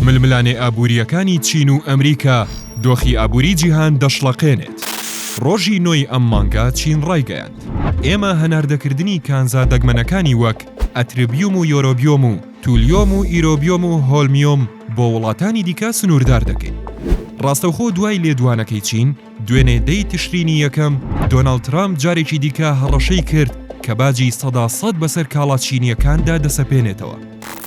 ململانێ ئابووریەکانی چین و ئەمریکا دۆخی ئابووری جیهان دەشڵەقێنێت. ڕۆژی نۆی ئەم مانگە چین ڕایگەیاند ئێمە هەناردەکردنی کانزا دەگمەنەکانی وەک ئەتریبیوم و یۆرۆبیۆم و تولیۆم و ئیرۆبیۆم و هۆلمیۆم بۆ وڵاتانی دیکە سنووردار دەکەین. ڕاستەوخۆ دوای لێدوانەکەی چین دوێنێ 10 تشرینی یەکەم دۆناڵد ترامپ جارێکی دیکە هەڕەشەی کرد کە باجی 100% بەسەر کاڵا چینیەکاندا دەسەپێنێتەوە.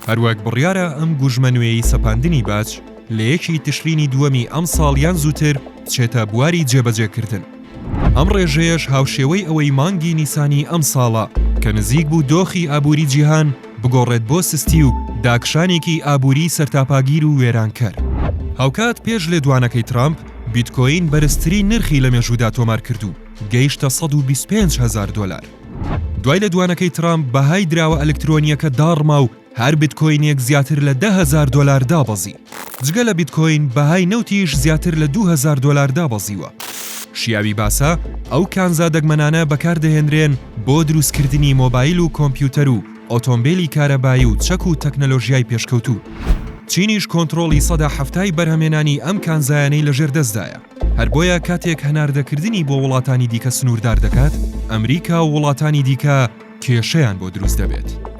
هەروەک بڕیارە ئەم گوژمەنوێی سەپاندنی باج لە یەکی تشرینی دووەمی ئەم ساڵیان زووتر بچێتە بواری جێبەجێکردن. ئەم ڕێژەیەش هاوشێوەی ئەوەی مانگی نیسانی ئەم ساڵە کە نزیک بوو دۆخی ئابووری جیهان بگۆڕێت بۆ سستی و داکشانێکی ئابووری سەرتاپاگیر و وێرانکەر. هاوکات پێش لێدوانەکەی ترامپ بیتکۆین بەرزترین نرخی لە مێژوودا تۆمار کردو گەیشتە $125,000. دوای لێدوانەکەی ترامپ بەهای دراوە ئەلکترۆنیەکە داڕما و هەر بیتکۆینێک زیاتر لە $10,000 دابەزی. جگە لە بیتکۆین بەهای نەوتیش زیاتر لە $2,000 دابەزیوە. شیاوی باسە ئەو کانزا دەگمەنانە بەکاردەهێنرێن بۆ دروستکردنی مۆبایل و کۆمپیوتەر و ئۆتۆمبیلی کارەبایی و چەک و تەکنەلۆژیای پێشکەوتوو. چینیش کۆنتڕۆڵی 170 بەرهەمێنانی ئەم کانزایانەی لەژێر دەستدایە. هەر بۆیە کاتێک هەناردەکردنی بۆ وڵاتانی دیکە سنووردار دەکات، ئەمریکا و وڵاتانی دیکە کێشەیان بۆ دروست دەبێت.